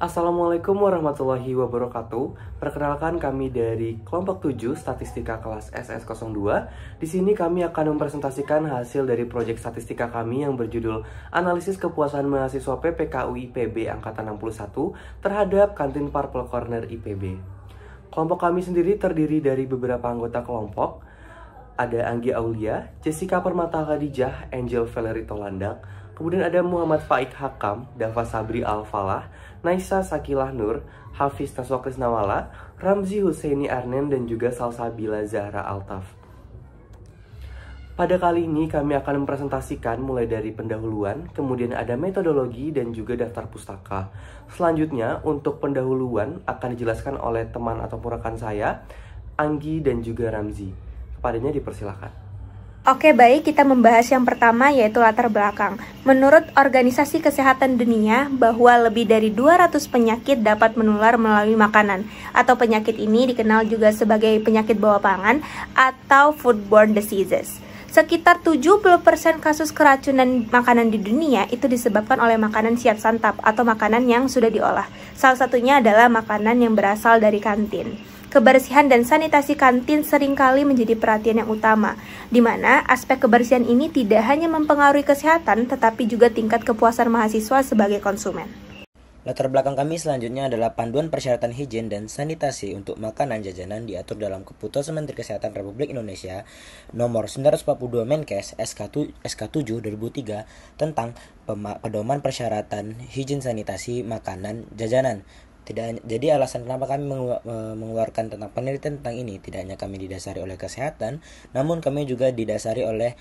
Assalamualaikum warahmatullahi wabarakatuh. Perkenalkan, kami dari kelompok 7 Statistika kelas SS02. Di sini kami akan mempresentasikan hasil dari proyek statistika kami yang berjudul Analisis Kepuasan Mahasiswa PPKU IPB angkatan 61 terhadap Kantin Purple Corner IPB. Kelompok kami sendiri terdiri dari beberapa anggota kelompok. Ada Anggi Aulia, Jessica Permata Khadijah, Angel Valerie Tolandang. Kemudian ada Muhammad Faik Hakam, Dava Sabri Al-Falah, Naisa Sakilah Nur, Hafiz Taswa Krisnawala, Ramzi Husaini Arnen, dan juga Salsabila Zahra Altaf. Pada kali ini kami akan mempresentasikan mulai dari pendahuluan, kemudian ada metodologi dan juga daftar pustaka. Selanjutnya untuk pendahuluan akan dijelaskan oleh teman atau rekan saya, Anggi dan juga Ramzi. Kepadanya dipersilakan. Oke, baik, kita membahas yang pertama yaitu latar belakang. Menurut Organisasi Kesehatan Dunia, bahwa lebih dari 200 penyakit dapat menular melalui makanan, atau penyakit ini dikenal juga sebagai penyakit bawah pangan atau foodborne diseases. Sekitar 70% kasus keracunan makanan di dunia itu disebabkan oleh makanan siap santap atau makanan yang sudah diolah. Salah satunya adalah makanan yang berasal dari kantin. Kebersihan dan sanitasi kantin seringkali menjadi perhatian yang utama, di mana aspek kebersihan ini tidak hanya mempengaruhi kesehatan, tetapi juga tingkat kepuasan mahasiswa sebagai konsumen. Latar belakang kami selanjutnya adalah panduan persyaratan higien dan sanitasi untuk makanan jajanan diatur dalam Keputusan Menteri Kesehatan Republik Indonesia Nomor 942 Menkes SK7 2003 tentang pedoman persyaratan higien sanitasi makanan jajanan. Jadi alasan kenapa kami mengeluarkan tentang penelitian tentang ini tidak hanya kami didasari oleh kesehatan, namun kami juga didasari oleh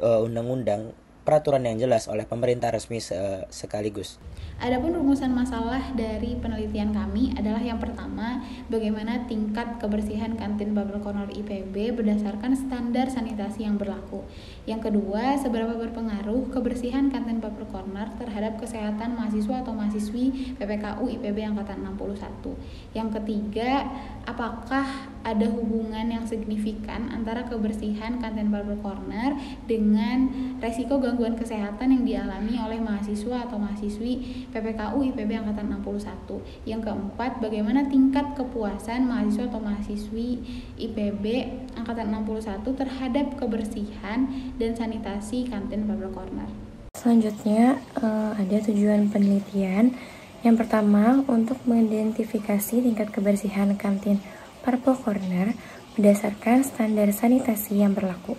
undang-undang peraturan yang jelas oleh pemerintah resmi sekaligus. Adapun rumusan masalah dari penelitian kami adalah yang pertama, bagaimana tingkat kebersihan kantin Purple Corner IPB berdasarkan standar sanitasi yang berlaku. Yang kedua, seberapa berpengaruh kebersihan kantin Purple Corner terhadap kesehatan mahasiswa atau mahasiswi PPKU IPB angkatan 61. Yang ketiga, apakah ada hubungan yang signifikan antara kebersihan kantin Purple Corner dengan resiko gangguan kesehatan yang dialami oleh mahasiswa atau mahasiswi PPKU IPB angkatan 61. Yang keempat, bagaimana tingkat kepuasan mahasiswa atau mahasiswi IPB angkatan 61 terhadap kebersihan dan sanitasi kantin Purple Corner. Selanjutnya ada tujuan penelitian. Yang pertama, untuk mengidentifikasi tingkat kebersihan kantin Purple Corner berdasarkan standar sanitasi yang berlaku.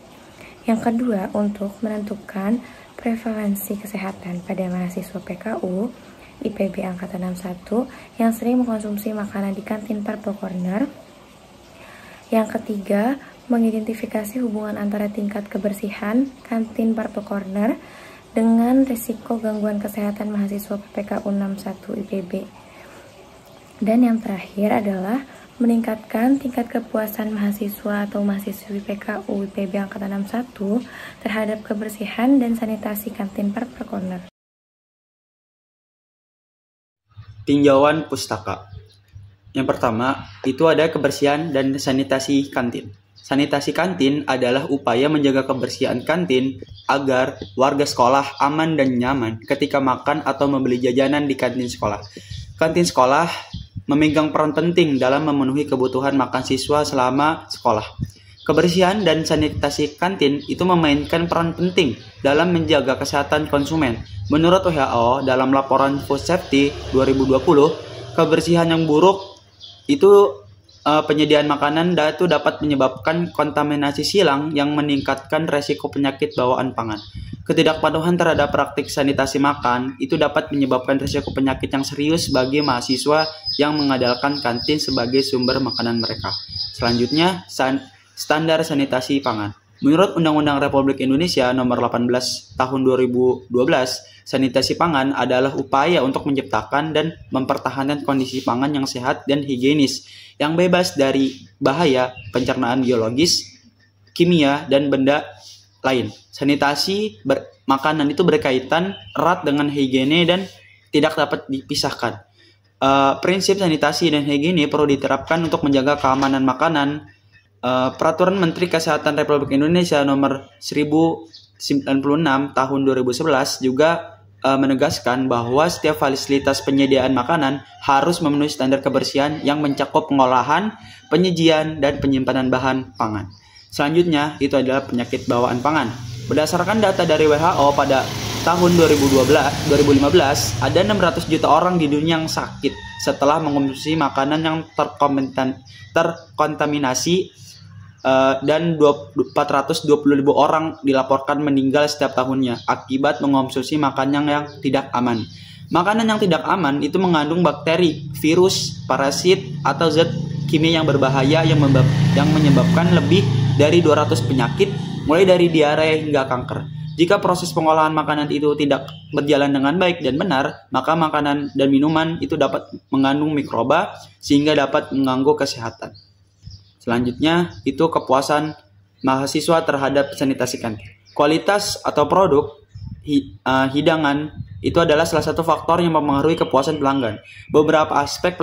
Yang kedua, untuk menentukan prevalensi kesehatan pada mahasiswa PKU IPB angkatan 61 yang sering mengkonsumsi makanan di kantin Purple Corner. Yang ketiga, mengidentifikasi hubungan antara tingkat kebersihan kantin Purple Corner dengan risiko gangguan kesehatan mahasiswa PPKU 61 IPB. Dan yang terakhir adalah meningkatkan tingkat kepuasan mahasiswa atau mahasiswi PKU IPB angkatan 61 terhadap kebersihan dan sanitasi kantin Purple Corner. Tinjauan pustaka. Yang pertama, itu ada kebersihan dan sanitasi kantin. Sanitasi kantin adalah upaya menjaga kebersihan kantin agar warga sekolah aman dan nyaman ketika makan atau membeli jajanan di kantin sekolah. Kantin sekolah memegang peran penting dalam memenuhi kebutuhan makan siswa selama sekolah. Kebersihan dan sanitasi kantin itu memainkan peran penting dalam menjaga kesehatan konsumen. Menurut WHO, dalam laporan Food Safety 2020, kebersihan yang buruk itu penyediaan makanan itu dapat menyebabkan kontaminasi silang yang meningkatkan resiko penyakit bawaan pangan. Ketidakpatuhan terhadap praktik sanitasi makan itu dapat menyebabkan resiko penyakit yang serius bagi mahasiswa yang mengandalkan kantin sebagai sumber makanan mereka. Selanjutnya, standar sanitasi pangan. Menurut Undang-Undang Republik Indonesia Nomor 18 Tahun 2012, sanitasi pangan adalah upaya untuk menciptakan dan mempertahankan kondisi pangan yang sehat dan higienis, yang bebas dari bahaya pencernaan biologis, kimia, dan benda lain. Sanitasi makanan itu berkaitan erat dengan higiene dan tidak dapat dipisahkan. Prinsip sanitasi dan higiene perlu diterapkan untuk menjaga keamanan makanan. Peraturan Menteri Kesehatan Republik Indonesia Nomor 1096 Tahun 2011 juga menegaskan bahwa setiap fasilitas penyediaan makanan harus memenuhi standar kebersihan yang mencakup pengolahan, penyajian, dan penyimpanan bahan pangan. Selanjutnya, itu adalah penyakit bawaan pangan. Berdasarkan data dari WHO pada tahun 2015, ada 600 juta orang di dunia yang sakit setelah mengonsumsi makanan yang terkontaminasi, dan 420.000 orang dilaporkan meninggal setiap tahunnya akibat mengonsumsi makanan yang tidak aman. Makanan yang tidak aman itu mengandung bakteri, virus, parasit, atau zat kimia yang berbahaya yang menyebabkan lebih dari 200 penyakit, mulai dari diare hingga kanker. Jika proses pengolahan makanan itu tidak berjalan dengan baik dan benar, maka makanan dan minuman itu dapat mengandung mikroba sehingga dapat mengganggu kesehatan. Selanjutnya, itu kepuasan mahasiswa terhadap sanitasi kantin. Kualitas atau produk hidangan itu adalah salah satu faktor yang mempengaruhi kepuasan pelanggan. Beberapa aspek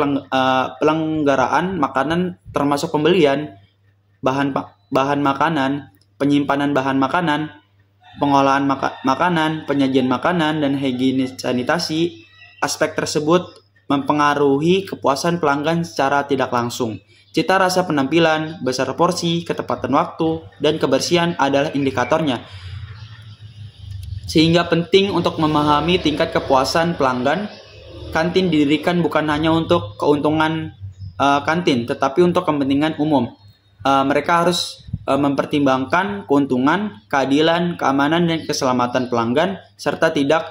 pelanggaraan makanan termasuk pembelian bahan makanan, penyimpanan bahan makanan, pengolahan makanan, penyajian makanan, dan higienis sanitasi. Aspek tersebut mempengaruhi kepuasan pelanggan secara tidak langsung. Cita rasa penampilan, besar porsi, ketepatan waktu, dan kebersihan adalah indikatornya. Sehingga penting untuk memahami tingkat kepuasan pelanggan. Kantin didirikan bukan hanya untuk keuntungan kantin, tetapi untuk kepentingan umum. Mereka harus mempertimbangkan keuntungan, keadilan, keamanan, dan keselamatan pelanggan, serta tidak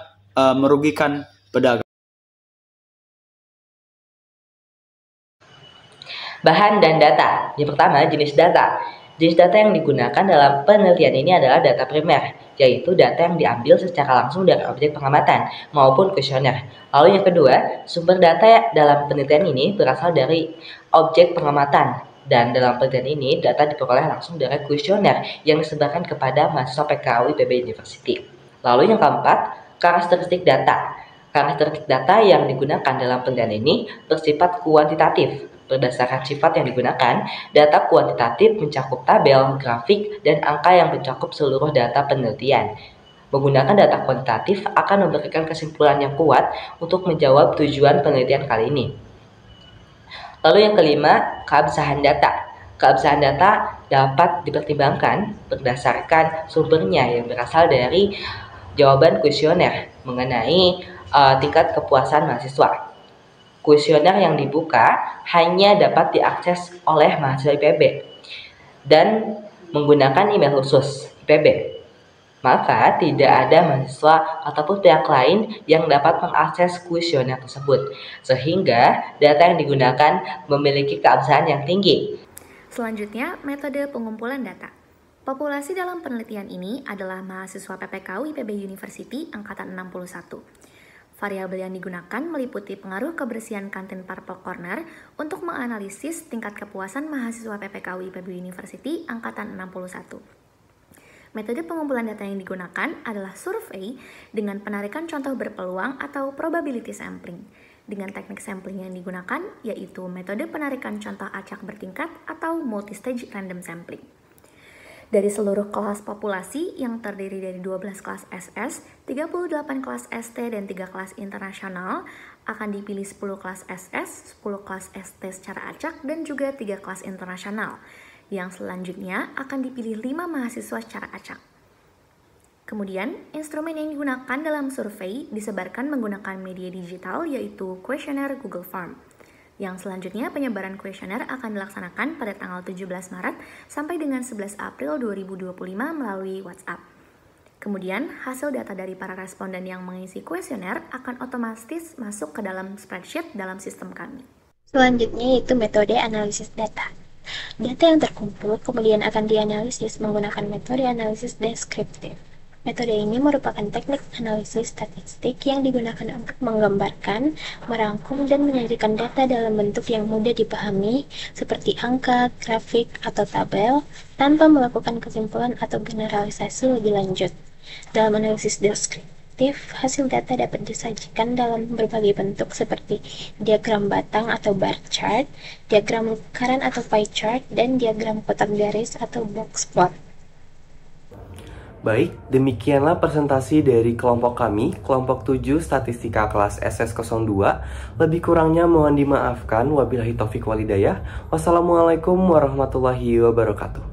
merugikan pedagang. Bahan dan data. Yang pertama, jenis data. Jenis data yang digunakan dalam penelitian ini adalah data primer, yaitu data yang diambil secara langsung dari objek pengamatan maupun kuesioner. Lalu yang kedua, sumber data dalam penelitian ini berasal dari objek pengamatan, dan dalam penelitian ini data diperoleh langsung dari kuesioner yang disebarkan kepada mahasiswa PKU IPB University. Lalu yang keempat, karakteristik data. Karakteristik data yang digunakan dalam penelitian ini bersifat kuantitatif. Berdasarkan sifat yang digunakan, data kuantitatif mencakup tabel, grafik, dan angka yang mencakup seluruh data penelitian. Menggunakan data kuantitatif akan memberikan kesimpulan yang kuat untuk menjawab tujuan penelitian kali ini. Lalu yang kelima, keabsahan data. Keabsahan data dapat dipertimbangkan berdasarkan sumbernya yang berasal dari jawaban kuesioner mengenai tingkat kepuasan mahasiswa. Kuesioner yang dibuka hanya dapat diakses oleh mahasiswa IPB dan menggunakan email khusus IPB. Maka tidak ada mahasiswa ataupun pihak lain yang dapat mengakses kuesioner tersebut, sehingga data yang digunakan memiliki keabsahan yang tinggi. Selanjutnya, metode pengumpulan data. Populasi dalam penelitian ini adalah mahasiswa PPKU IPB University angkatan 61. Variabel yang digunakan meliputi pengaruh kebersihan kantin Purple Corner untuk menganalisis tingkat kepuasan mahasiswa PPKU IPB University angkatan 61. Metode pengumpulan data yang digunakan adalah survei dengan penarikan contoh berpeluang atau probability sampling. Dengan teknik sampling yang digunakan yaitu metode penarikan contoh acak bertingkat atau multistage random sampling. Dari seluruh kelas populasi yang terdiri dari 12 kelas SS, 38 kelas ST, dan 3 kelas internasional, akan dipilih 10 kelas SS, 10 kelas ST secara acak, dan juga 3 kelas internasional. Yang selanjutnya akan dipilih 5 mahasiswa secara acak. Kemudian, instrumen yang digunakan dalam survei disebarkan menggunakan media digital yaitu kuesioner Google Form. Yang selanjutnya, penyebaran kuesioner akan dilaksanakan pada tanggal 17 Maret sampai dengan 11 April 2025 melalui WhatsApp. Kemudian, hasil data dari para responden yang mengisi kuesioner akan otomatis masuk ke dalam spreadsheet dalam sistem kami. Selanjutnya yaitu metode analisis data. Data yang terkumpul kemudian akan dianalisis menggunakan metode analisis deskriptif. Metode ini merupakan teknik analisis statistik yang digunakan untuk menggambarkan, merangkum, dan menyajikan data dalam bentuk yang mudah dipahami, seperti angka, grafik, atau tabel, tanpa melakukan kesimpulan atau generalisasi lebih lanjut. Dalam analisis deskriptif, hasil data dapat disajikan dalam berbagai bentuk seperti diagram batang atau bar chart, diagram lingkaran atau pie chart, dan diagram kotak garis atau box plot. Baik, demikianlah presentasi dari kelompok kami, kelompok 7 Statistika kelas SS02. Lebih kurangnya mohon dimaafkan. Wabillahi taufik walhidayah. Wassalamualaikum warahmatullahi wabarakatuh.